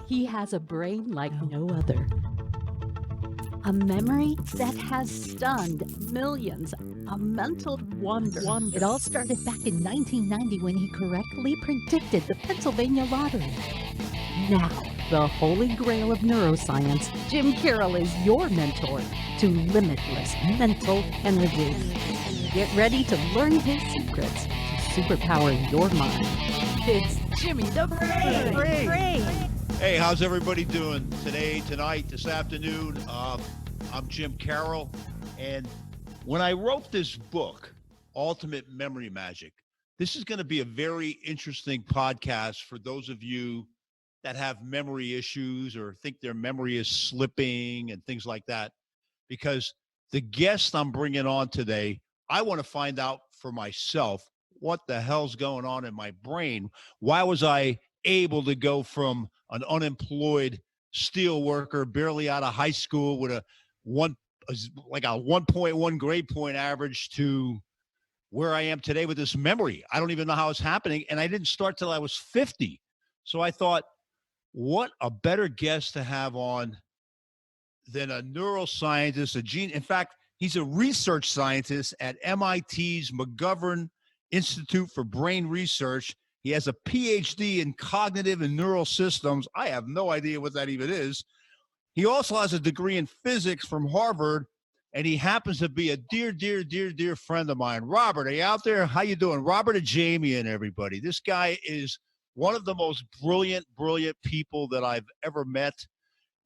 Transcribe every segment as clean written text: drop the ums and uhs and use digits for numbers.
He has a brain like no other. A memory that has stunned millions. A mental wonder. It all started back in 1990 when he correctly predicted the Pennsylvania lottery. Now, the holy grail of neuroscience, Jim Karol is your mentor to limitless mental energy. Get ready to learn his secrets to superpower your mind. It's Jimmy the Brain. Hey, how's everybody doing today, tonight, this afternoon? I'm Jim Karol, and when I wrote this book, Ultimate Memory Magic, this is going to be a very interesting podcast for those of you that have memory issues or think their memory is slipping and things like that, because the guest I'm bringing on today, I want to find out for myself what the hell's going on in my brain. Why was I able to go from an unemployed steel worker, barely out of high school with a 1.1 grade point average to where I am today with this memory? I don't even know how it's happening. And I didn't start till I was 50. So I thought, what a better guest to have on than a neuroscientist, in fact, he's a research scientist at MIT's McGovern Institute for Brain Research. He has a PhD in cognitive and neural systems. I have no idea what that even is. He also has a degree in physics from Harvard, and he happens to be a dear friend of mine. Robert, are you out there? How you doing? Robert Ajemian, everybody. This guy is one of the most brilliant people that I've ever met.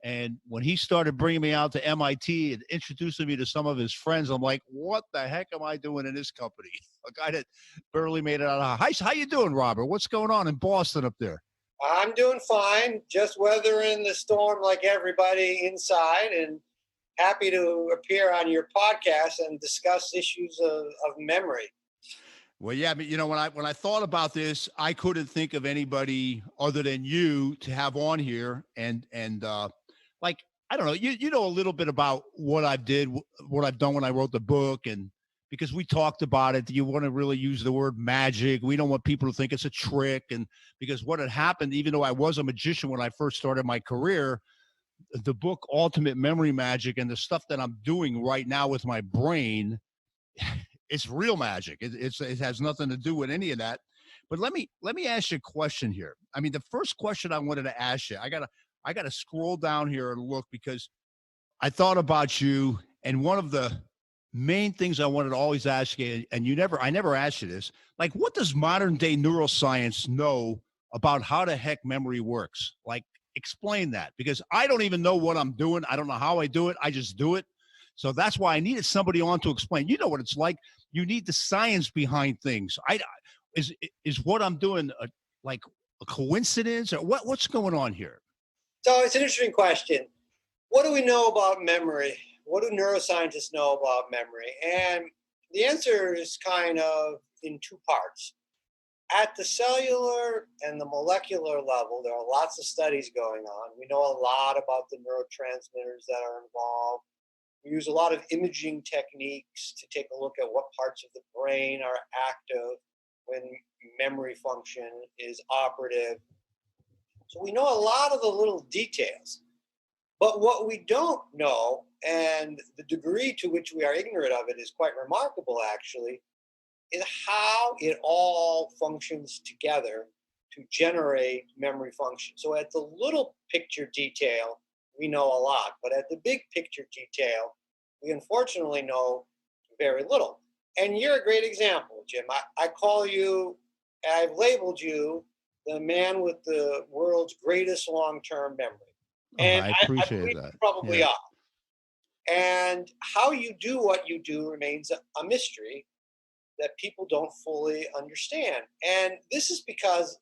And when he started bringing me out to MIT and introducing me to some of his friends, I'm like, what the heck am I doing in this company? A guy that barely made it out of the house. How you doing, Robert? What's going on in Boston up there? I'm doing fine, just weathering the storm like everybody inside, and happy to appear on your podcast and discuss issues of memory. Well, yeah, but when I thought about this, I couldn't think of anybody other than you to have on here, and like, I don't know, you know a little bit about what I've done when I wrote the book, and because we talked about it, you want to really use the word magic. We don't want people to think it's a trick, and because what had happened, even though I was a magician when I first started my career, the book Ultimate Memory Magic and the stuff that I'm doing right now with my brain, it's real magic. It has nothing to do with any of that. But let me ask you a question here. I mean, the first question I wanted to ask you, I gotta scroll down here and look, because I thought about you, and one of the main things I wanted to always ask you, and I never asked you this, like, what does modern day neuroscience know about how the heck memory works? Like, explain that, because I don't even know what I'm doing. I don't know how I do it. I just do it. So that's why I needed somebody on to explain. You know what it's like. You need the science behind things. Is what I'm doing like a coincidence, or what's going on here? So it's an interesting question. What do we know about memory? What do neuroscientists know about memory? And the answer is kind of in two parts. At the cellular and the molecular level, there are lots of studies going on. We know a lot about the neurotransmitters that are involved. We use a lot of imaging techniques to take a look at what parts of the brain are active when memory function is operative. So we know a lot of the little details. But what we don't know, and the degree to which we are ignorant of it is quite remarkable, actually, is how it all functions together to generate memory function. So at the little picture detail, we know a lot. But at the big picture detail, we unfortunately know very little. And you're a great example, Jim. I call you, I've labeled you the man with the world's greatest long-term memory. And I appreciate that. You probably are. And how you do what you do remains a mystery that people don't fully understand. And this is because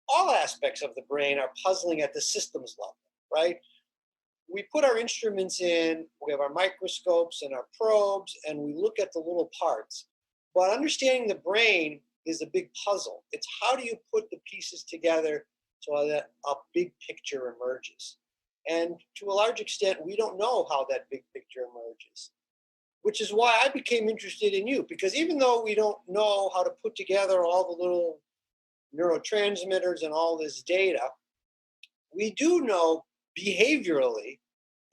all aspects of the brain are puzzling at the systems level, right? We put our instruments in, we have our microscopes and our probes, and we look at the little parts. But understanding the brain is a big puzzle. It's how do you put the pieces together so that a big picture emerges. And to a large extent, we don't know how that big picture emerges, which is why I became interested in you, because even though we don't know how to put together all the little neurotransmitters and all this data, we do know behaviorally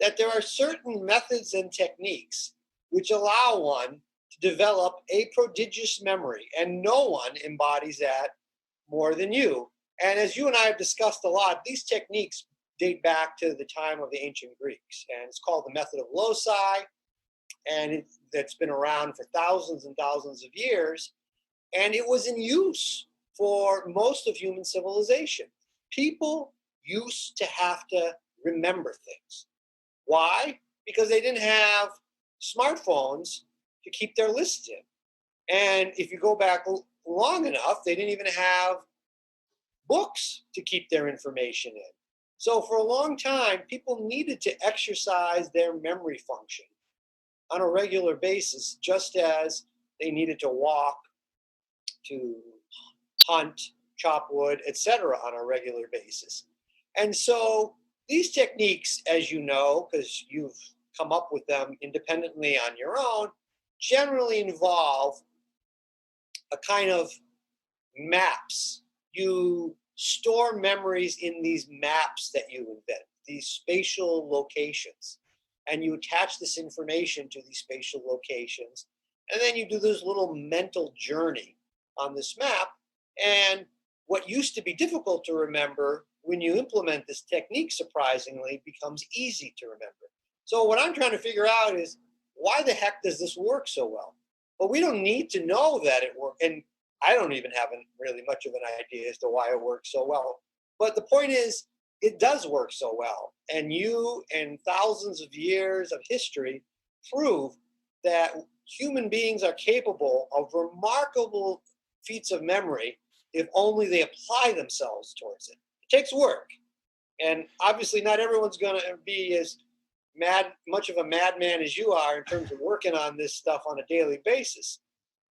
that there are certain methods and techniques which allow one to develop a prodigious memory, and no one embodies that more than you. And as you and I have discussed a lot, these techniques date back to the time of the ancient Greeks, and it's called the method of loci, and that's been around for thousands and thousands of years, and it was in use for most of human civilization. People used to have to remember things. Why? Because they didn't have smartphones to keep their lists in. And if you go back long enough, they didn't even have books to keep their information in. So for a long time, people needed to exercise their memory function on a regular basis, just as they needed to walk, to hunt, chop wood, etc., on a regular basis. And so these techniques, as you know, because you've come up with them independently on your own, generally involve a kind of maps. You store memories in these maps that you invent, these spatial locations. And you attach this information to these spatial locations. And then you do this little mental journey on this map. And what used to be difficult to remember, when you implement this technique, surprisingly, becomes easy to remember. So what I'm trying to figure out is, why the heck does this work so well? But we don't need to know that it works. And I don't even have really much of an idea as to why it works so well. But the point is, it does work so well. And you and thousands of years of history prove that human beings are capable of remarkable feats of memory if only they apply themselves towards it. It takes work. And obviously not everyone's going to be as much of a madman as you are in terms of working on this stuff on a daily basis.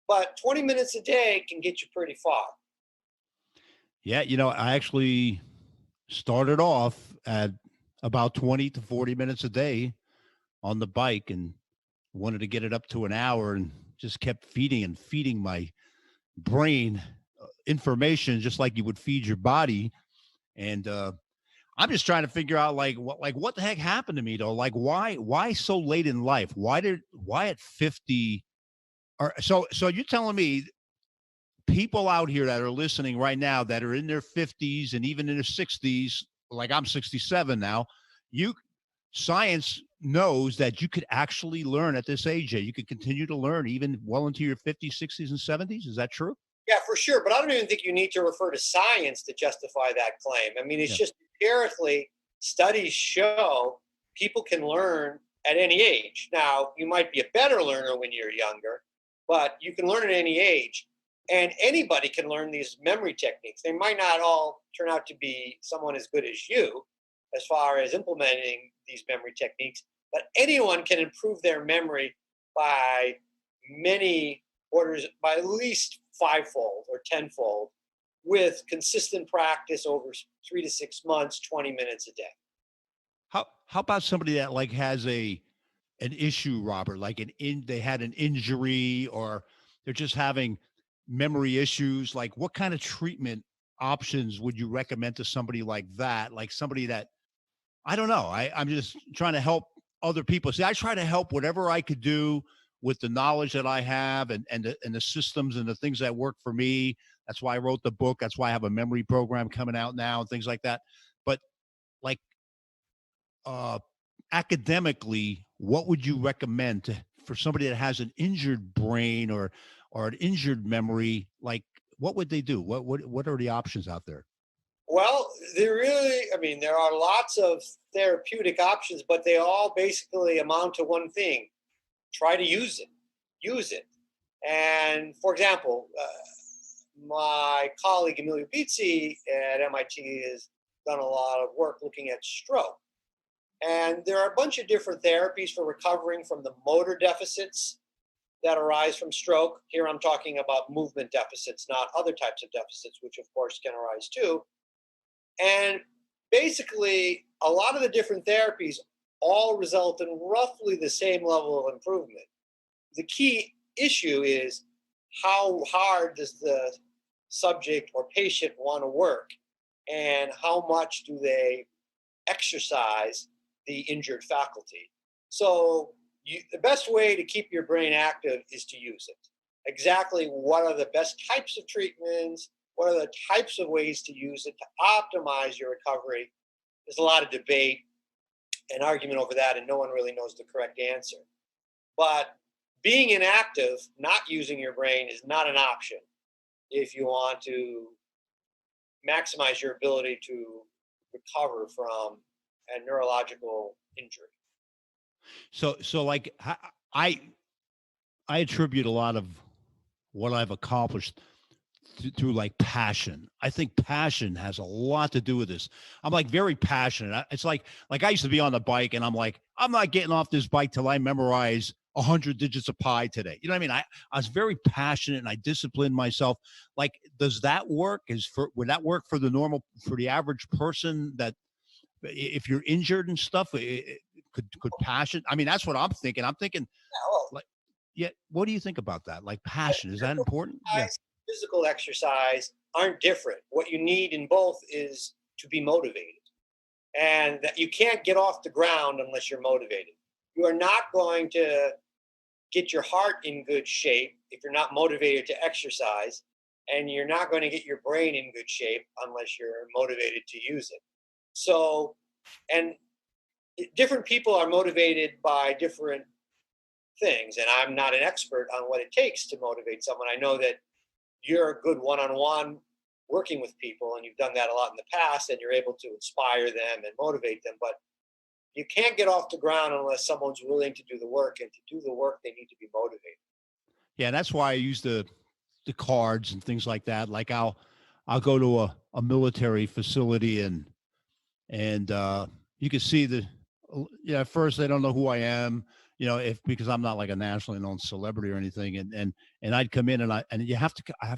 But 20 minutes a day can get you pretty far. Yeah, I actually started off at about 20 to 40 minutes a day on the bike and wanted to get it up to an hour, and just kept feeding my brain information just like you would feed your body. And I'm just trying to figure out what the heck happened to me though? Like why so late in life? Why at 50? Or so you're telling me people out here that are listening right now that are in their 50s and even in their 60s, like I'm 67 now, science knows that you could actually learn at this age. You could continue to learn even well into your 50s, 60s, and 70s. Is that true? Yeah, for sure. But I don't even think you need to refer to science to justify that claim. I mean, it's just empirically, studies show people can learn at any age. Now, you might be a better learner when you're younger, but you can learn at any age. And anybody can learn these memory techniques. They might not all turn out to be someone as good as you as far as implementing these memory techniques, but anyone can improve their memory by many orders, by at least 5-fold or 10-fold, with consistent practice over 3 to 6 months, 20 minutes a day. How about somebody that has an issue, Robert, they had an injury, or they're just having memory issues? Like, what kind of treatment options would you recommend to somebody like that? Like somebody that, I don't know. I'm just trying to help other people. See, I try to help whatever I could do with the knowledge that I have and the systems and the things that work for me. That's why I wrote the book. That's why I have a memory program coming out now and things like that. But like academically, what would you recommend for somebody that has an injured brain or an injured memory? Like, what would they do? What are the options out there? Well, there are lots of therapeutic options, but they all basically amount to one thing: try to use it. And for example, my colleague Emilio Bizzi at MIT has done a lot of work looking at stroke. And there are a bunch of different therapies for recovering from the motor deficits that arise from stroke. Here I'm talking about movement deficits, not other types of deficits, which of course can arise too. And basically, a lot of the different therapies all result in roughly the same level of improvement. The key issue is, how hard does the subject or patient want to work, and how much do they exercise the injured faculty. So the best way to keep your brain active is to use it. Exactly what are the best types of treatments? What are the types of ways to use it to optimize your recovery? There's a lot of debate and argument over that, and no one really knows the correct answer. But being inactive, not using your brain, is not an option if you want to maximize your ability to recover from a neurological injury. So like I I attribute a lot of what I've accomplished through like passion. I think passion has a lot to do with this. I'm like very passionate. It's like I used to be on the bike and I'm like, I'm not getting off this bike till I memorize 100 digits of pi today. You know what I mean? I was very passionate and I disciplined myself. Like, does that work? Would that work for the average person that if you're injured and stuff, could passion? I mean, that's what I'm thinking. I'm thinking Yeah, well, like, yeah. What do you think about that? Like passion, is that important? Yeah. physical exercise aren't different. What you need in both is to be motivated. And that you can't get off the ground unless you're motivated. You are not going to get your heart in good shape if you're not motivated to exercise. And you're not going to get your brain in good shape unless you're motivated to use it. So, and different people are motivated by different things. And I'm not an expert on what it takes to motivate someone. I know that you're a good one-on-one working with people, and you've done that a lot in the past, and you're able to inspire them and motivate them. But you can't get off the ground unless someone's willing to do the work, and to do the work, they need to be motivated. Yeah, that's why I use the cards and things like that. Like I'll go to a military facility and you can see at first they don't know who I am, because I'm not like a nationally known celebrity or anything. And I'd come in and I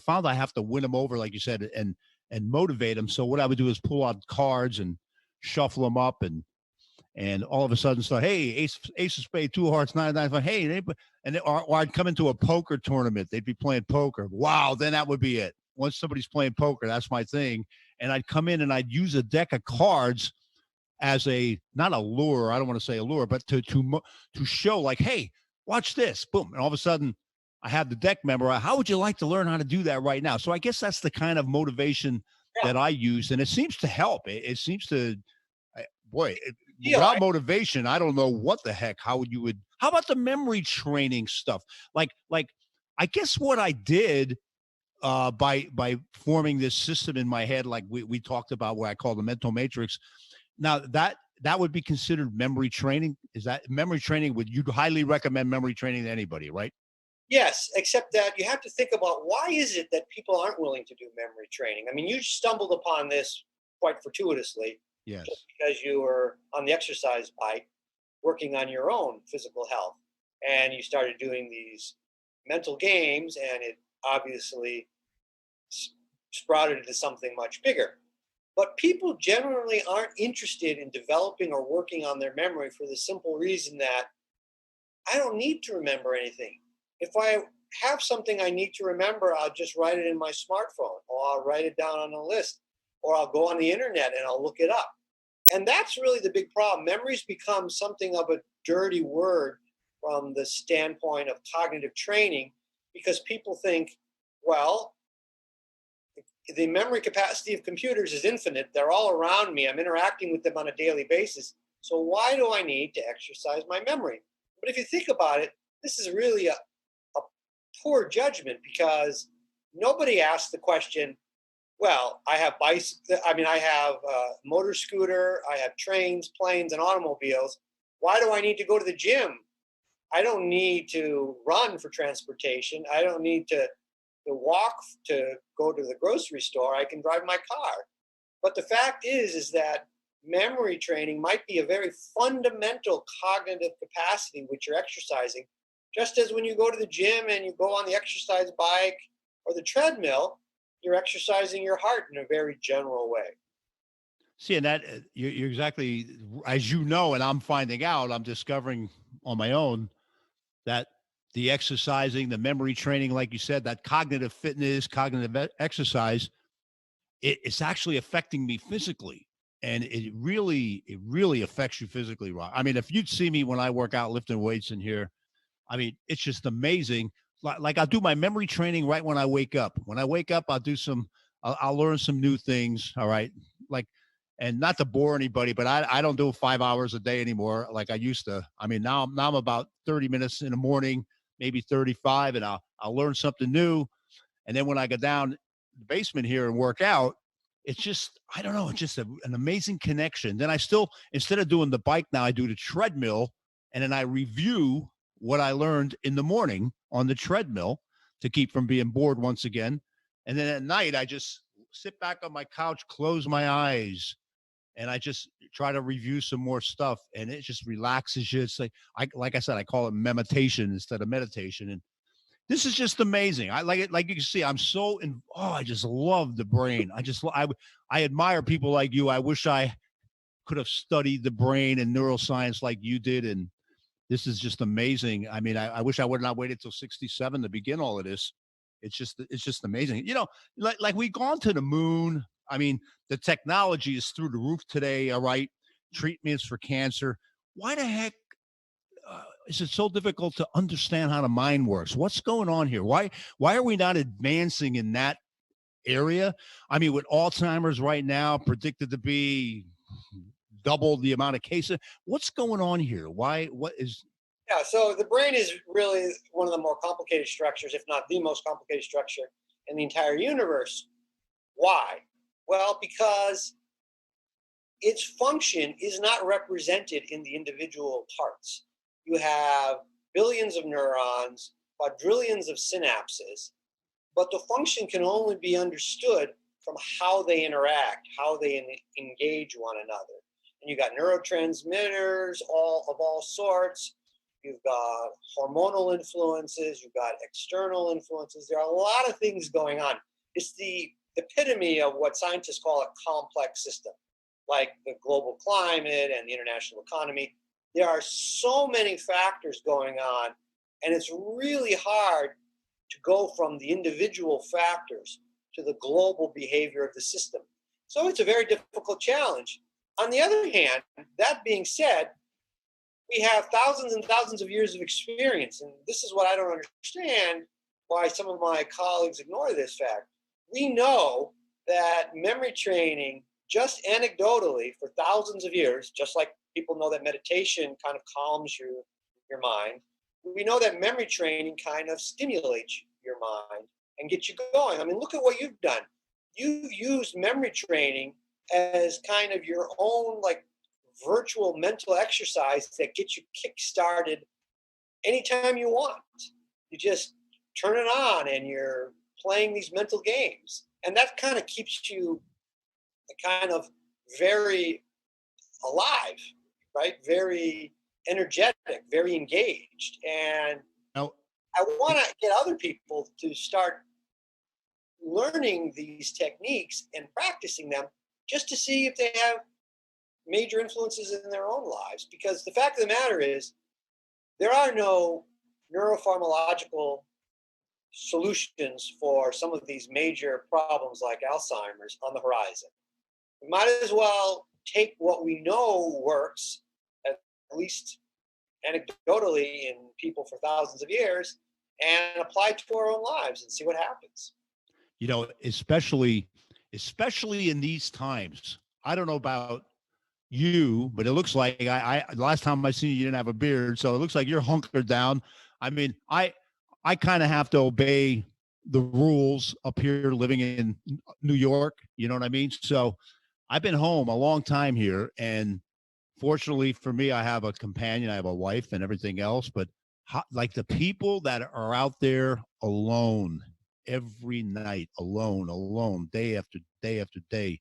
found I have to win them over, like you said, and motivate them. So what I would do is pull out cards and shuffle them up and all of a sudden start, hey, ace of spade, two hearts, 9, 9, 5. Hey, or I'd come into a poker tournament. They'd be playing poker. Wow, then that would be it. Once somebody's playing poker, that's my thing. And I'd come in and I'd use a deck of cards as not a lure. I don't want to say a lure, but to show like, hey, watch this, boom, and all of a sudden I have the deck memorized. How would you like to learn how to do that right now? So I guess that's the kind of motivation that I use, and it seems to help. It seems to, without motivation, I don't know what the heck. How about the memory training stuff? Like I guess what I did by forming this system in my head, like we talked about, what I call the mental matrix. Now that would be considered memory training. Is that memory training? Would you highly recommend memory training to anybody, right? Yes, except that you have to think about why is it that people aren't willing to do memory training? I mean, you stumbled upon this quite fortuitously. Yes. Just because you were on the exercise bike working on your own physical health, and you started doing these mental games, and it obviously sprouted into something much bigger. But people generally aren't interested in developing or working on their memory for the simple reason that I don't need to remember anything. If I have something I need to remember, I'll just write it in my smartphone, or I'll write it down on a list, or I'll go on the internet and I'll look it up. And that's really the big problem. Memories become something of a dirty word from the standpoint of cognitive training, because people think, well, the memory capacity of computers is infinite. They're all around me. I'm interacting with them on a daily basis. So why do I need to exercise my memory? But if you think about it, this is really a poor judgment, because nobody asked the question, well, I have a motor scooter, I have trains, planes, and automobiles. Why do I need to go to the gym? I don't need to run for transportation. I don't need to walk to go to the grocery store. I can drive my car. But the fact is that memory training might be a very fundamental cognitive capacity which you're exercising. Just as when you go to the gym and you go on the exercise bike or the treadmill, you're exercising your heart in a very general way. See, and that you're exactly, as you know, and I'm finding out, I'm discovering on my own that the exercising, the memory training, like you said, that cognitive fitness, cognitive exercise, it's actually affecting me physically. and it really affects you physically, Rob. I mean, if you'd see me when I work out lifting weights in here, I mean, it's just amazing. Like I'll do my memory training right when I wake up. When I wake up, I'll learn some new things. All right. Like, and not to bore anybody, but I don't do 5 hours a day anymore like I used to. I mean, now I'm about 30 minutes in the morning, maybe 35, and I'll learn something new. And then when I go down the basement here and work out, it's just, I don't know, it's just an amazing connection. Then I still, instead of doing the bike now, I do the treadmill, and then I review what I learned in the morning on the treadmill to keep from being bored once again. And then at night, I just sit back on my couch, close my eyes, and I just try to review some more stuff. And it just relaxes you. It's like I said, I call it meditation instead of meditation. And this is just amazing. I like it. Like you can see, I'm so I just love the brain. I admire people like you. I wish I could have studied the brain and neuroscience like you did. And this is just amazing. I mean, I wish I would not waited till 67 to begin all of this. It's just amazing. Like we've gone to the moon. I mean, the technology is through the roof today. All right. Treatments for cancer. Why the heck is it so difficult to understand how the mind works? What's going on here? Why are we not advancing in that area? I mean, with Alzheimer's right now predicted to be double the amount of cases, what's going on here? What is? Yeah, so the brain is really one of the more complicated structures, if not the most complicated structure in the entire universe. Why? Well, because its function is not represented in the individual parts. You have billions of neurons, quadrillions of synapses, but the function can only be understood from how they interact, how they engage one another. And you've got neurotransmitters of all sorts. You've got hormonal influences. You've got external influences. There are a lot of things going on. It's the epitome of what scientists call a complex system, like the global climate and the international economy. There are so many factors going on, and it's really hard to go from the individual factors to the global behavior of the system. So it's a very difficult challenge. On the other hand, that being said, we have thousands and thousands of years of experience, and this is what I don't understand why some of my colleagues ignore this fact. We know that memory training, just anecdotally, for thousands of years, just like people know that meditation kind of calms your mind, we know that memory training kind of stimulates your mind and gets you going. I mean, look at what you've done. You used memory training as kind of your own like virtual mental exercise that gets you kick-started anytime you want. You just turn it on and you're playing these mental games. And that kind of keeps you kind of very alive, right? Very energetic, very engaged. And Now, I want to get other people to start learning these techniques and practicing them just to see if they have major influences in their own lives. Because the fact of the matter is, there are no neuropharmacological solutions for some of these major problems like Alzheimer's on the horizon. We might as well take what we know works, at least anecdotally in people for thousands of years, and apply it to our own lives and see what happens. Especially in these times. I don't know about you, but it looks like I last time I seen you, you didn't have a beard, so it looks like you're hunkered down. I mean, I kind of have to obey the rules up here living in New York. You know what I mean? So I've been home a long time here, and fortunately for me, I have a companion, I have a wife and everything else, but like the people that are out there alone every night, alone, day after day after day,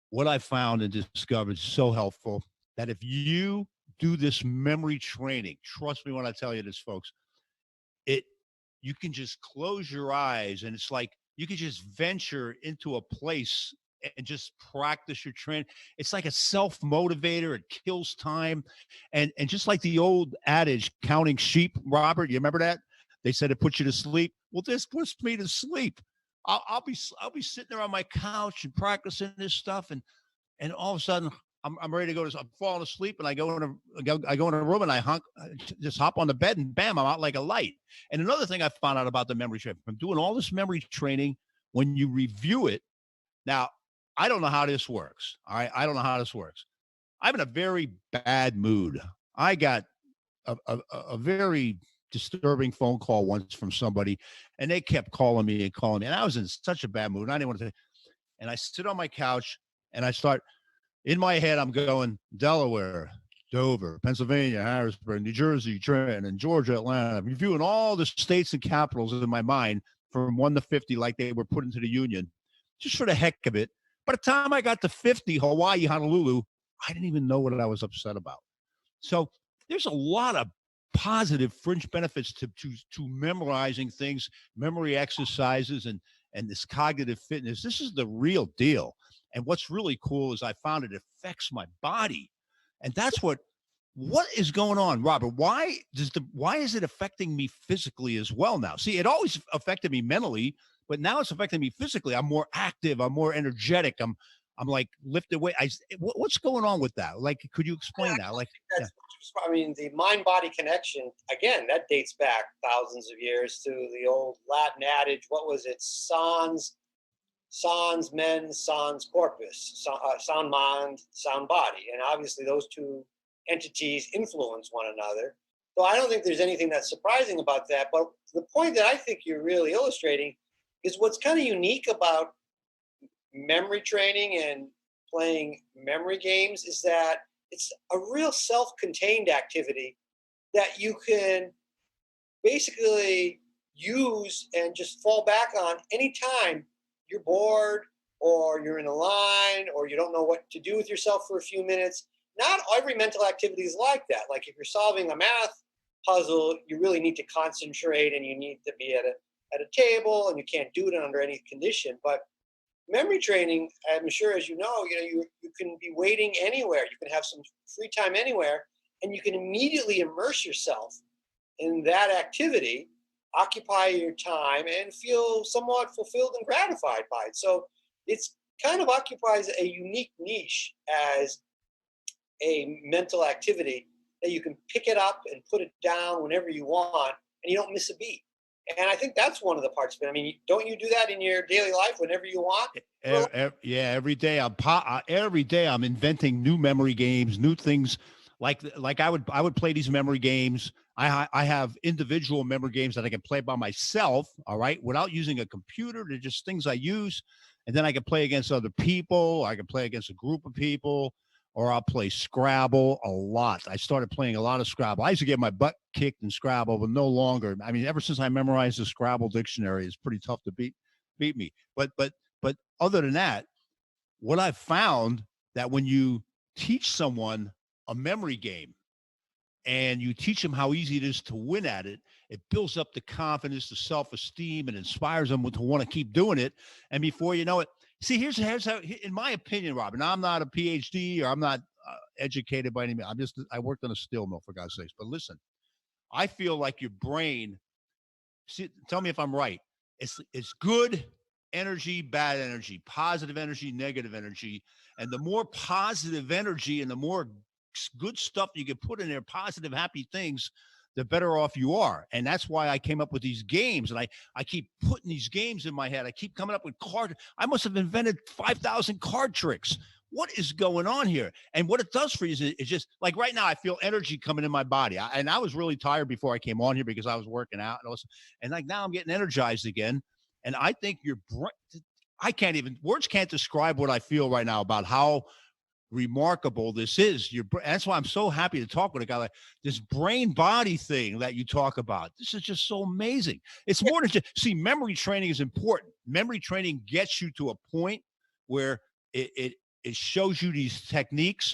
what I found and discovered is so helpful that if you do this memory training, trust me when I tell you this, folks, you can just close your eyes and it's like you can just venture into a place and just practice your training. It's like a self-motivator. It kills time. And just like the old adage, counting sheep, Robert, you remember that? They said it puts you to sleep. Well, this puts me to sleep. I'll be sitting there on my couch and practicing this stuff, and and all of a sudden I'm ready to go to, I'm falling asleep, and I go in a room, and just hop on the bed, and bam, I'm out like a light. And another thing I found out about the memory training from doing all this memory training, when you review it, now I don't know how this works. All right. I don't know how this works. I'm in a very bad mood. I got a very disturbing phone call once from somebody, and they kept calling me and calling me. And I was in such a bad mood. And I didn't want to, and I sit on my couch, and I start, in my head, I'm going Delaware, Dover, Pennsylvania, Harrisburg, New Jersey, Trenton, and Georgia, Atlanta, reviewing all the states and capitals in my mind from 1 to 50, like they were put into the Union, just for the heck of it. By the time I got to 50, Hawaii, Honolulu, I didn't even know what I was upset about. So there's a lot of positive fringe benefits to memorizing things, memory exercises, and this cognitive fitness. This is the real deal. And what's really cool is I found it affects my body. And that's what is going on, Robert? Why is it affecting me physically as well now? See, it always affected me mentally, but now it's affecting me physically. I'm more active. I'm more energetic. I'm like lifted weight. What's going on with that? Like, could you explain that? Like, I mean, the mind-body connection, again, that dates back thousands of years to the old Latin adage. What was it? Sans mens, sans corpus, sound mind, sound body. And obviously those two entities influence one another. So I don't think there's anything that's surprising about that. But the point that I think you're really illustrating is what's kind of unique about memory training and playing memory games is that it's a real self-contained activity that you can basically use and just fall back on anytime you're bored or you're in a line or you don't know what to do with yourself for a few minutes. Not every mental activity is like that. Like if you're solving a math puzzle, you really need to concentrate and you need to be at a table and you can't do it under any condition. But memory training, I'm sure, as you know, you can be waiting anywhere. You can have some free time anywhere, and you can immediately immerse yourself in that activity, occupy your time, and feel somewhat fulfilled and gratified by it. So it's kind of occupies a unique niche as a mental activity that you can pick it up and put it down whenever you want, and you don't miss a beat. And I think that's one of the parts of it. I mean, don't you do that in your daily life whenever you want? Yeah, every day I'm inventing new memory games, new things. Like I would play these memory games. I have individual memory games that I can play by myself, all right, without using a computer. They're just things I use. And then I can play against other people. I can play against a group of people, or I'll play Scrabble a lot. I started playing a lot of Scrabble. I used to get my butt kicked in Scrabble, but no longer. I mean, ever since I memorized the Scrabble dictionary, it's pretty tough to beat me. But other than that, what I've found that when you teach someone a memory game and you teach them how easy it is to win at it, it builds up the confidence, the self-esteem, and inspires them to want to keep doing it. And before you know it, see, here's how, in my opinion, Robin, I'm not a PhD or I'm not educated by any means. I worked on a steel mill, for God's sakes. But listen, I feel like your brain, tell me if I'm right. It's good energy, bad energy, positive energy, negative energy. And the more positive energy and the more good stuff you can put in there, positive, happy things, the better off you are. And that's why I came up with these games. And I keep putting these games in my head. I keep coming up with I must have invented 5,000 card tricks. What is going on here? And what it does for you is it's just like right now, I feel energy coming in my body. And I was really tired before I came on here because I was working out. And like now I'm getting energized again. And I think your brain, words can't describe what I feel right now about how remarkable this is. That's why I'm so happy to talk with a guy like this brain body thing that you talk about. This is just so amazing. It's more than memory training is important. Memory training gets you to a point where it shows you these techniques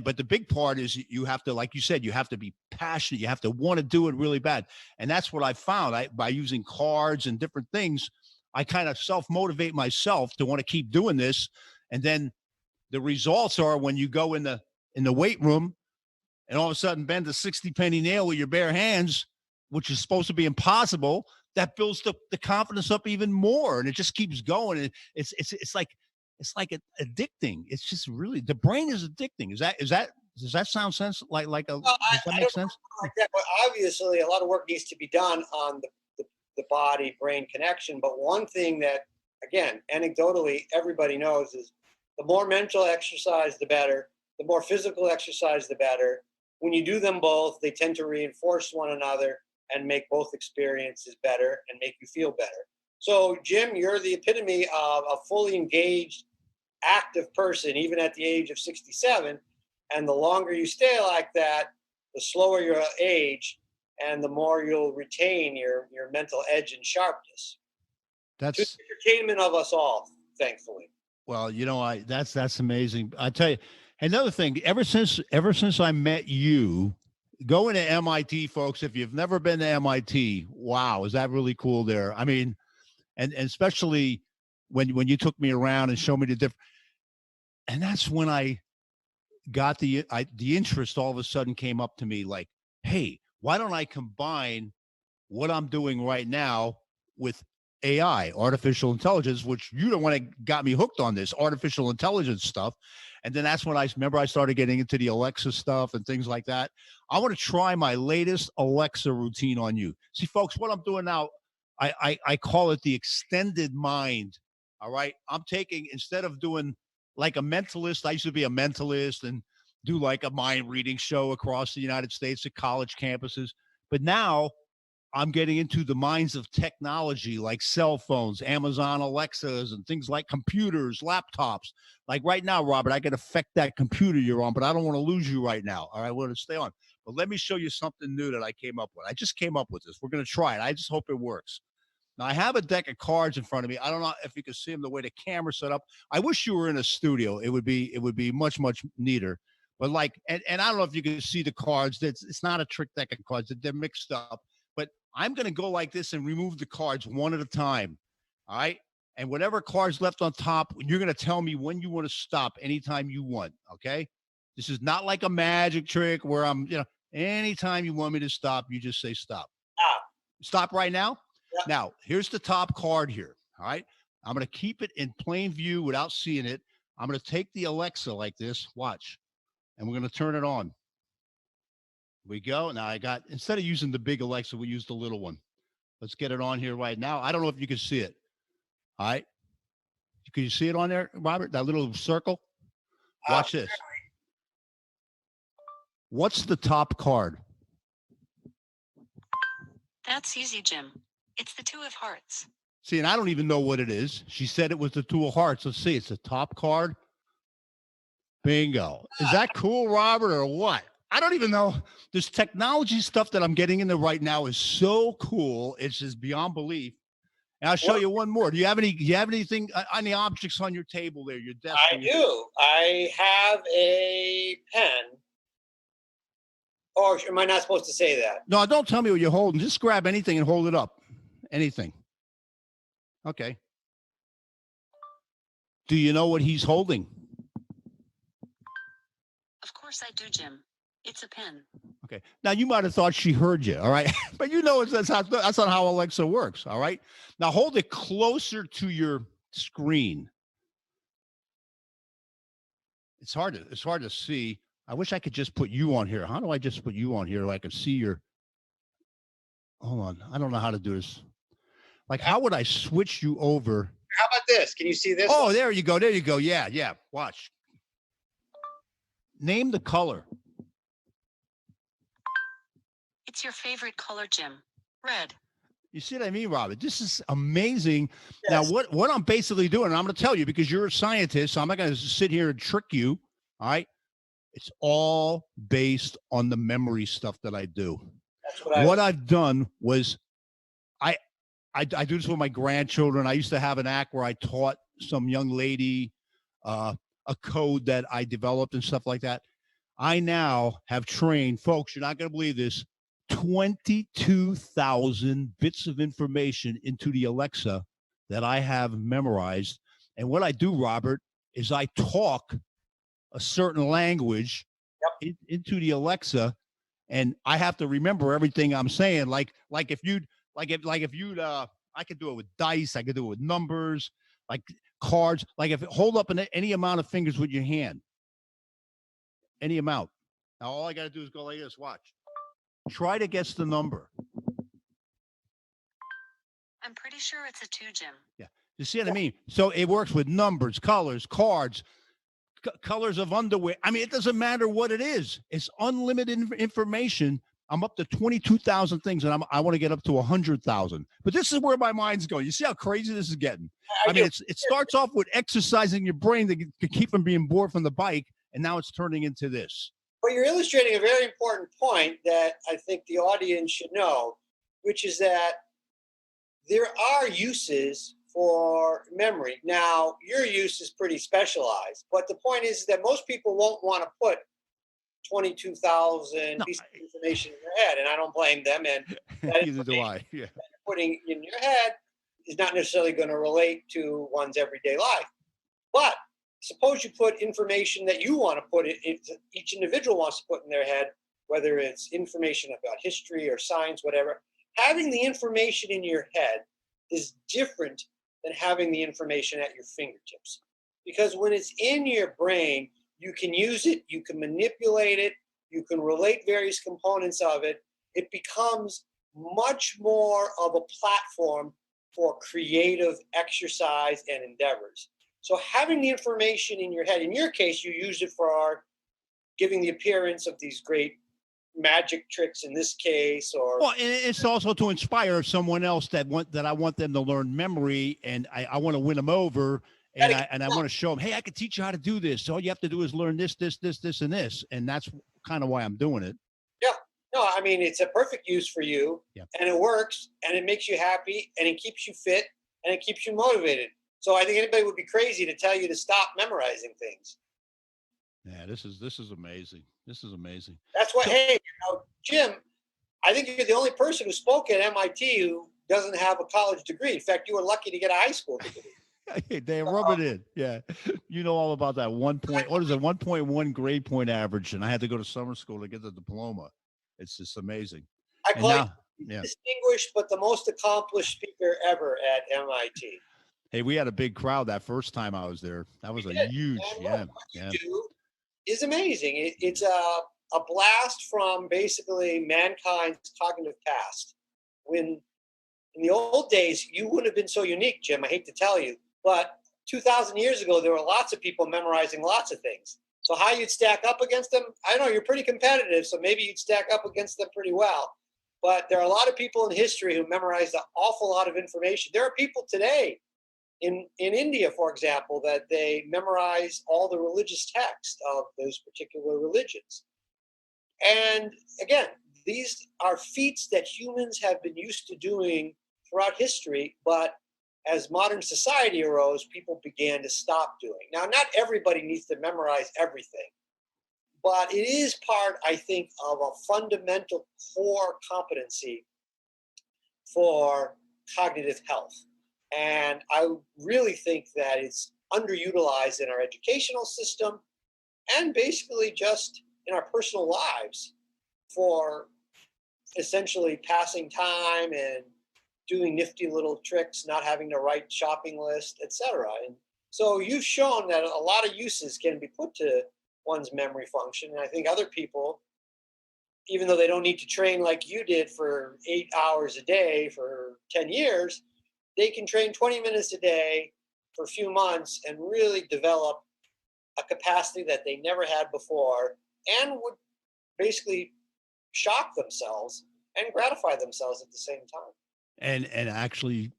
but the big part is you have to, like you said, you have to be passionate. You have to want to do it really bad. And that's what I found. By using cards and different things, I kind of self-motivate myself to want to keep doing this. And then the results are when you go in the weight room and all of a sudden bend a 60-penny nail with your bare hands, which is supposed to be impossible, that builds the confidence up even more. And it just keeps going. And it's like it's like addicting. It's just really, the brain is addicting. Does that sound sense? Does Well, that I make don't know sense? like that, but obviously a lot of work needs to be done on the body brain connection. But one thing that, again, anecdotally, everybody knows is the more mental exercise, the better. The more physical exercise, the better. When you do them both, they tend to reinforce one another and make both experiences better and make you feel better. So, Jim, you're the epitome of a fully engaged, active person, even at the age of 67. And the longer you stay like that, the slower your age and the more you'll retain your mental edge and sharpness. To That's, the entertainment of us all, thankfully. well, that's amazing. I tell you, another thing, ever since I met you, going to MIT, folks, if you've never been to MIT, wow, is that really cool there? I mean, and especially when you took me around and showed me the different, and that's when I got the interest all of a sudden came up to me like, hey, why don't I combine what I'm doing right now with AI, artificial intelligence, which you don't want to got me hooked on this artificial intelligence stuff. And then that's when I remember I started getting into the Alexa stuff and things like that. I want to try my latest Alexa routine on you. See, folks, what I'm doing now, I call it the extended mind. All right. I'm taking, instead of doing like a mentalist, I used to be a mentalist and do like a mind reading show across the United States at college campuses. But now I'm getting into the minds of technology like cell phones, Amazon Alexas, and things like computers, laptops. Like right now, Robert, I can affect that computer you're on, but I don't want to lose you right now. All right, I want to stay on. But let me show you something new that I came up with. I just came up with this. We're going to try it. I just hope it works. Now, I have a deck of cards in front of me. I don't know if you can see them the way the camera's set up. I wish you were in a studio. It would be much, much neater. But like, and I don't know if you can see the cards. It's not a trick deck of cards. They're mixed up. But I'm going to go like this and remove the cards one at a time. All right. And whatever cards left on top, you're going to tell me when you want to stop anytime you want. Okay. This is not like a magic trick where anytime you want me to stop, you just say stop. Ah, Stop right now. yeah. Now, here's the top card here. All right. I'm going to keep it in plain view without seeing it. I'm going to take the Alexa like this. Watch. And we're going to turn it on. We go. Now instead of using the big Alexa, we use the little one. Let's get it on here right now. I don't know if you can see it. All right. Can you see it on there, Robert? That little circle? Watch this. What's the top card? That's easy, Jim. It's the Two of Hearts. See, and I don't even know what it is. She said it was the Two of Hearts. Let's see. It's the top card. Bingo. Is that cool, Robert, or what? I don't even know. This technology stuff that I'm getting into right now is so cool. It's just beyond belief. And I'll show you one more. Do you have anything on the objects on your table there, your desk? I do. I have a pen. Or am I not supposed to say that? No, don't tell me what you're holding. Just grab anything and hold it up. Anything. Okay. Do you know what he's holding? Of course I do, Jim. It's a pen. Okay. Now, you might have thought she heard you, all right? But that's not how Alexa works, all right? Now, hold it closer to your screen. It's hard to see. I wish I could just put you on here. How do I just put you on here so I can see your... Hold on. I don't know how to do this. Like, how would I switch you over? How about this? Can you see this? Oh, there you go. There you go. Yeah. Watch. Name the color. It's your favorite color, Jim. Red. You see what I mean, Robert? This is amazing. Yes. Now, what I'm basically doing, and I'm going to tell you because you're a scientist, so I'm not going to sit here and trick you. All right? It's all based on the memory stuff that I do. That's what I've done was I do this with my grandchildren. I used to have an act where I taught some young lady a code that I developed and stuff like that. I now have trained, folks, you're not going to believe this, 22,000 bits of information into the Alexa that I have memorized. And what I do, Robert, is I talk a certain language into the Alexa, and I have to remember everything I'm saying. I could do it with dice. I could do it with numbers. Like cards. Like if hold up any amount of fingers with your hand, any amount. Now all I got to do is go like this. Watch. Try to guess the number. I'm pretty sure it's a 2, Jim. Yeah. You see what I mean? So it works with numbers, colors, cards, colors of underwear. I mean, it doesn't matter what it is. It's unlimited information. I'm up to 22,000 things, and I want to get up to 100,000. But this is where my mind's going. You see how crazy this is getting? I mean, it starts off with exercising your brain to keep from being bored from the bike, and now it's turning into this. Well, you're illustrating a very important point that I think the audience should know, which is that there are uses for memory. Now, your use is pretty specialized, but the point is that most people won't want to put 22,000 pieces of information in their head, and I don't blame them. And neither do I. Yeah. Putting in your head is not necessarily going to relate to one's everyday life. But suppose you put information that you want to put each individual wants to put in their head, whether it's information about history or science, whatever. Having the information in your head is different than having the information at your fingertips. Because when it's in your brain, you can use it, you can manipulate it, you can relate various components of it. It becomes much more of a platform for creative exercise and endeavors. So having the information in your head, in your case, you use it for giving the appearance of these great magic tricks in this case, or well, it's also to inspire someone else that I want them to learn memory, and I want to win them over. And I want to show them, hey, I can teach you how to do this. So all you have to do is learn this, and this. And that's kind of why I'm doing it. Yeah. No, I mean, it's a perfect use for you. Yeah. And it works, and it makes you happy, and it keeps you fit, and it keeps you motivated. So I think anybody would be crazy to tell you to stop memorizing things. Yeah, this is amazing. This is amazing. That's why, hey, Jim, I think you're the only person who spoke at MIT who doesn't have a college degree. In fact, you were lucky to get a high school degree. Hey, they rub it in. Yeah. You know all about that 1.1 grade point average. And I had to go to summer school to get the diploma. It's just amazing. I call you distinguished, but the most accomplished speaker ever at MIT. Hey, we had a big crowd that first time I was there. That was huge. What you do is amazing. It's a blast from basically mankind's cognitive past. When in the old days, you wouldn't have been so unique, Jim. I hate to tell you. But 2,000 years ago, there were lots of people memorizing lots of things. So how you'd stack up against them, I don't know, you're pretty competitive, so maybe you'd stack up against them pretty well. But there are a lot of people in history who memorized an awful lot of information. There are people today in India, for example, that they memorize all the religious texts of those particular religions. And again, these are feats that humans have been used to doing throughout history, but as modern society arose, people began to stop doing. Now, not everybody needs to memorize everything, but it is part, I think, of a fundamental core competency for cognitive health. And I really think that it's underutilized in our educational system and basically just in our personal lives for essentially passing time and doing nifty little tricks, not having to write shopping list, etc. And so you've shown that a lot of uses can be put to one's memory function. And I think other people, even though they don't need to train like you did for 8 hours a day for 10 years, they can train 20 minutes a day for a few months and really develop a capacity that they never had before and would basically shock themselves and gratify themselves at the same time. And actually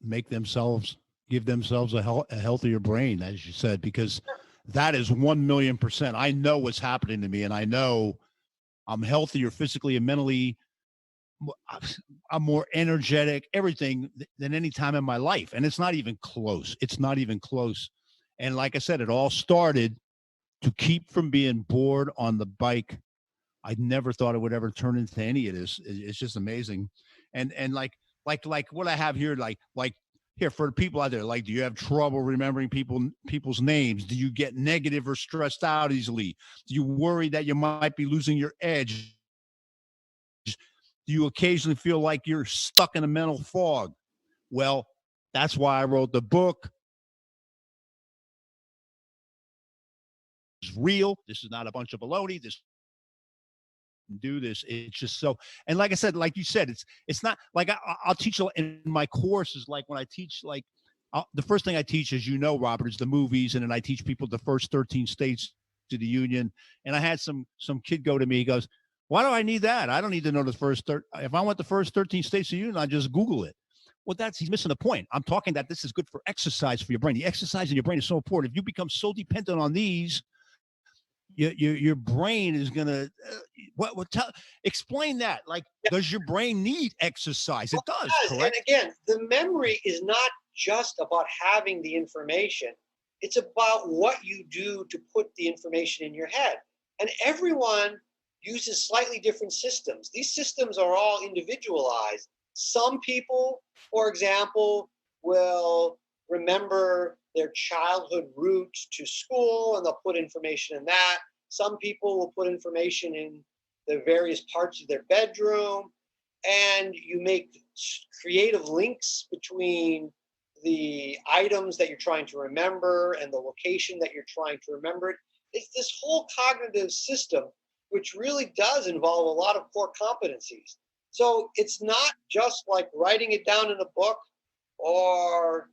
give themselves a healthier brain, as you said, because that is 1,000,000%. I know what's happening to me, and I know I'm healthier physically and mentally. I'm more energetic, everything than any time in my life. And it's not even close. It's not even close. And like I said, it all started to keep from being bored on the bike. I never thought it would ever turn into any of this. It's just amazing. And like what I have here, like here for the people out there, like, do you have trouble remembering people's names? Do you get negative or stressed out easily? Do you worry that you might be losing your edge? Do you occasionally feel like you're stuck in a mental fog? Well, that's why I wrote the book, is real. This is not a bunch of baloney. This do this. It's just so, and like I said, like you said, it's not like I'll teach in my courses. Like when I teach, like the first thing I teach, as you know, Robert, is the movies, and then I teach people the first 13 states to the union. And I had some kid go to me. He goes, "Why do I need that? I don't need to know the first if I want the first 13 states of the union, I just Google it." Well, he's missing the point. I'm talking that this is good for exercise for your brain. The exercise in your brain is so important. If you become so dependent on these, your brain is gonna explain that. Like, does your brain need exercise? It does, correct? And again, the memory is not just about having the information. It's about what you do to put the information in your head. And everyone uses slightly different systems. These systems are all individualized. Some people, for example, will remember their childhood route to school and they'll put information in that. Some people will put information in the various parts of their bedroom, and you make creative links between the items that you're trying to remember and the location that you're trying to remember. It's this whole cognitive system, which really does involve a lot of core competencies. So it's not just like writing it down in a book or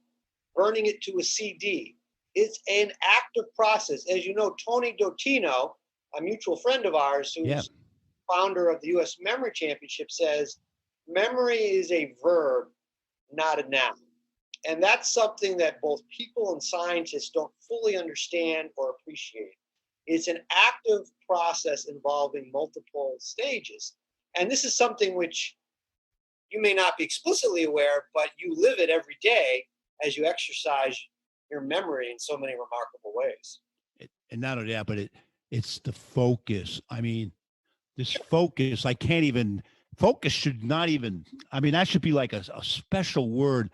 burning it to a CD. It's an active process. As you know, Tony Dotino, a mutual friend of ours who's founder of the U.S. Memory Championship, says memory is a verb, not a noun. And that's something that both people and scientists don't fully understand or appreciate. It's an active process involving multiple stages. And this is something which you may not be explicitly aware, but you live it every day as you exercise your memory in so many remarkable ways. And not only that, but it's the focus. I mean, this focus, focus should not even, that should be like a special word.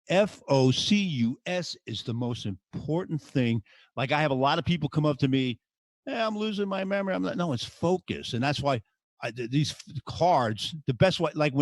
Focus is the most important thing. Like, I have a lot of people come up to me, "Hey, I'm losing my memory." I'm like, no, it's focus. And that's why these cards, the best way, like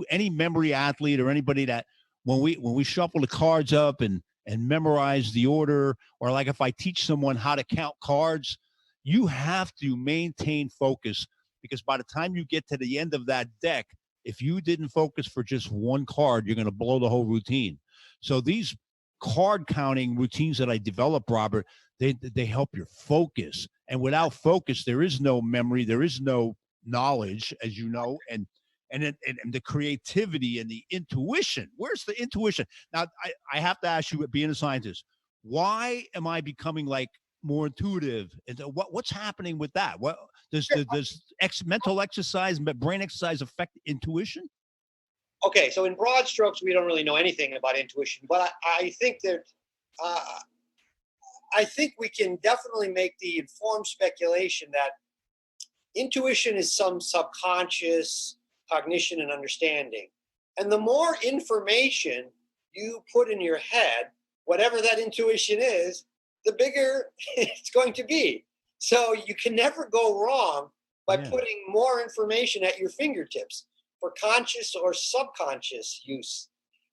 any memory athlete or anybody that, when we shuffle the cards up and memorize the order, or like if I teach someone how to count cards, you have to maintain focus, because by the time you get to the end of that deck, if you didn't focus for just one card, you're going to blow the whole routine. So these card counting routines that I develop, Robert, they help your focus. And without focus, there is no memory, there is no knowledge, as you know, and the creativity and the intuition. Where's the intuition? Now, I have to ask you, being a scientist, why am I becoming like more intuitive? And what's happening with that? What does mental exercise, brain exercise affect intuition? Okay, so in broad strokes, we don't really know anything about intuition, but I think that I think we can definitely make the informed speculation that intuition is some subconscious cognition and understanding. And the more information you put in your head, whatever that intuition is, the bigger it's going to be. So you can never go wrong by putting more information at your fingertips for conscious or subconscious use.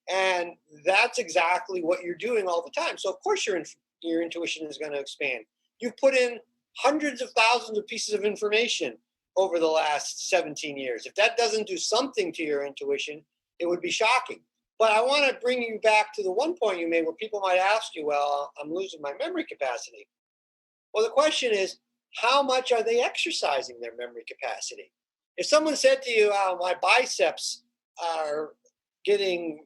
And that's exactly what you're doing all the time. So of course your intuition is going to expand. You've put in hundreds of thousands of pieces of information over the last 17 years. If that doesn't do something to your intuition, it would be shocking. But I want to bring you back to the one point you made where people might ask you, well, I'm losing my memory capacity. Well, the question is, how much are they exercising their memory capacity? If someone said to you, oh, my biceps are getting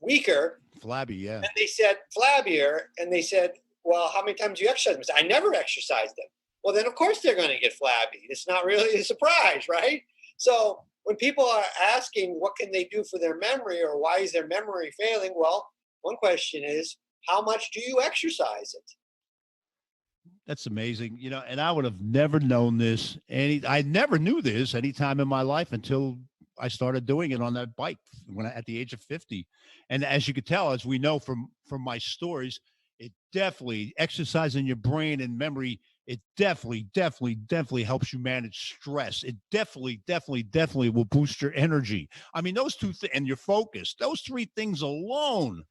weaker. Flabby, yeah. And they said, flabbier. And they said, well, how many times do you exercise them? I never exercise them. Well, then, of course, they're going to get flabby. It's not really a surprise, right? So when people are asking what can they do for their memory or why is their memory failing, well, one question is, how much do you exercise it? That's amazing. And I would have never known this. I never knew this any time in my life until I started doing it on that bike at the age of 50. And as you could tell, as we know from my stories, it definitely, exercising your brain and memory, it definitely helps you manage stress. It definitely will boost your energy. I mean, those two things, and your focus, those three things alone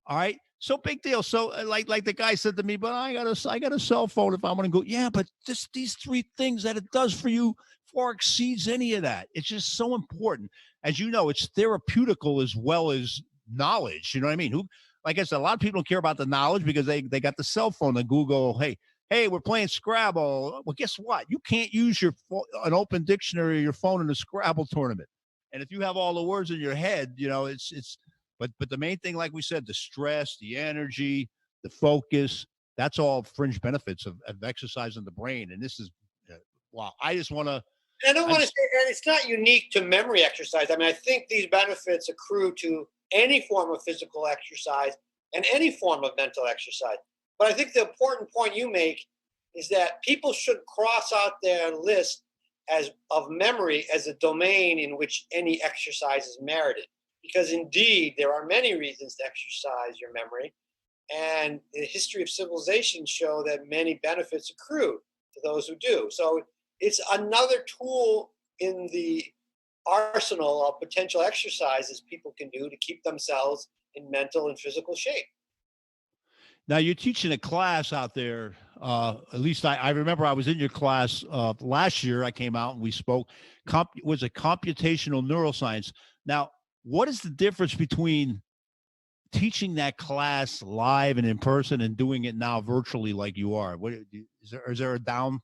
All right. So big deal. So like the guy said to me, but I got a cell phone if I want to go. Yeah, but these three things that it does for you far exceeds any of that. It's just so important. As you know, it's therapeutical as well as knowledge. You know what I mean? Who, like I said, a lot of people don't care about the knowledge because they got the cell phone and Google, hey, we're playing Scrabble. Well, guess what? You can't use an open dictionary or your phone in a Scrabble tournament. And if you have all the words in your head, it's but the main thing, like we said, the stress, the energy, the focus, that's all fringe benefits of exercising the brain. And this is wow. I just want to. And I don't want to say, and it's not unique to memory exercise. I mean, I think these benefits accrue to any form of physical exercise and any form of mental exercise. But I think the important point you make is that people should cross out their list of memory as a domain in which any exercise is merited. Because indeed, there are many reasons to exercise your memory. And the history of civilization show that many benefits accrue to those who do. So it's another tool in the arsenal of potential exercises people can do to keep themselves in mental and physical shape. Now you're teaching a class out there. At least I remember I was in your class last year. I came out and we spoke. Was it computational neuroscience? Now, what is the difference between teaching that class live and in person and doing it now virtually like you are? Is there a down?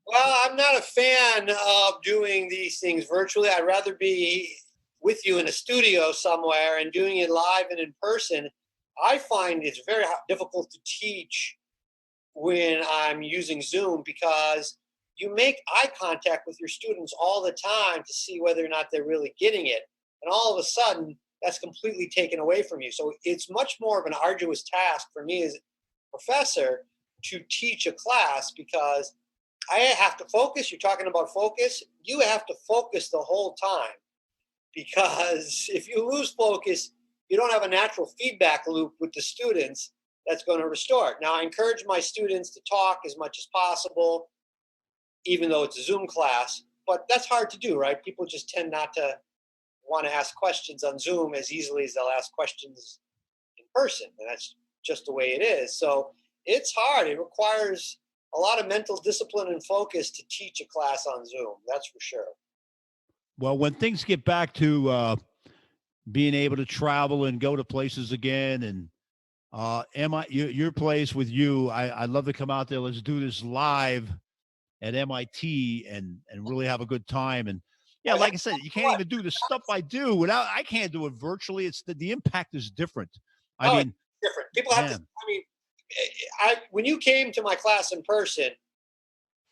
Well, I'm not a fan of doing these things virtually. I'd rather be with you in a studio somewhere and doing it live and in person. I find it's very difficult to teach when I'm using Zoom because you make eye contact with your students all the time to see whether or not they're really getting it. And all of a sudden, that's completely taken away from you. So it's much more of an arduous task for me as a professor to teach a class because I have to focus. You're talking about focus. You have to focus the whole time because if you lose focus, you don't have a natural feedback loop with the students that's going to restore it. Now, I encourage my students to talk as much as possible, even though it's a Zoom class, but that's hard to do, right? People just tend not to want to ask questions on Zoom as easily as they'll ask questions in person, and that's just the way it is. So it's hard. It requires a lot of mental discipline and focus to teach a class on Zoom, that's for sure. Well, when things get back to being able to travel and go to places again, and your place with you, I'd love to come out there. Let's do this live at MIT and really have a good time. And yeah, like I said, you can't even do the stuff I do without. I can't do it virtually. It's the impact is different. I mean, it's different. People have to. I mean, when you came to my class in person,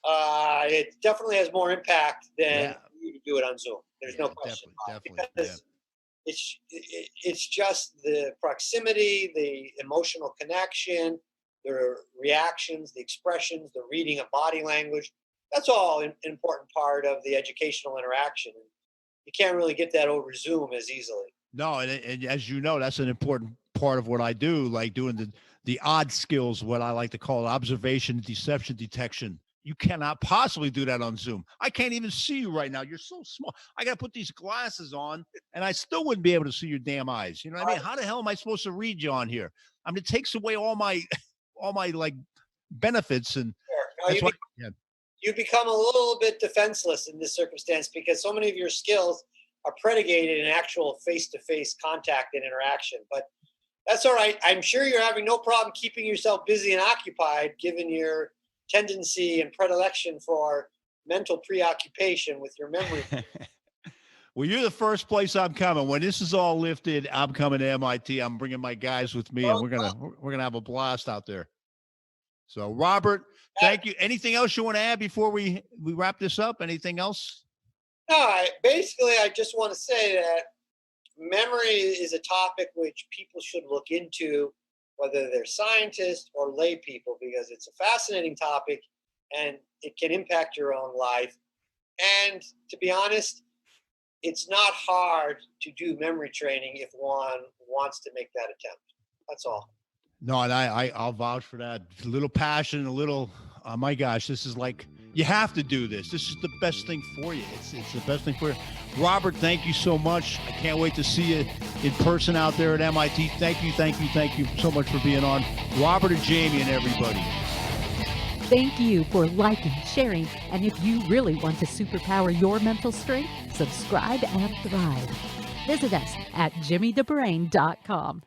it definitely has more impact than you do it on Zoom. There's no question. Definitely. Because it's just the proximity, the emotional connection, the reactions, the expressions, the reading of body language. That's all an important part of the educational interaction. You can't really get that over Zoom as easily. No, and as you know, that's an important part of what I do, like doing the odd skills, what I like to call observation, deception, detection. You cannot possibly do that on Zoom. I can't even see you right now. You're so small. I got to put these glasses on, and I still wouldn't be able to see your damn eyes. You know what I mean? How the hell am I supposed to read you on here? I mean, it takes away all my like benefits, and that's why. You become a little bit defenseless in this circumstance because so many of your skills are predicated in actual face-to-face contact and interaction. But that's all right. I'm sure you're having no problem keeping yourself busy and occupied, given your tendency and predilection for mental preoccupation with your memory. Well, you're the first place I'm coming. When this is all lifted, I'm coming to MIT. I'm bringing my guys with me, and we're gonna have a blast out there. So, Robert, thank you. Anything else you want to add before we wrap this up? Anything else? No, I just want to say that memory is a topic which people should look into, whether they're scientists or lay people, because it's a fascinating topic and it can impact your own life. And to be honest, it's not hard to do memory training if one wants to make that attempt. That's all. No, and I'll vouch for that. A little passion, a little My gosh, this is like, you have to do this. This is the best thing for you. It's the best thing for you. Robert, thank you so much. I can't wait to see you in person out there at MIT. Thank you so much for being on. Robert Ajemian, everybody. Thank you for liking, sharing, and if you really want to superpower your mental strength, subscribe and thrive. Visit us at jimmythebrain.com.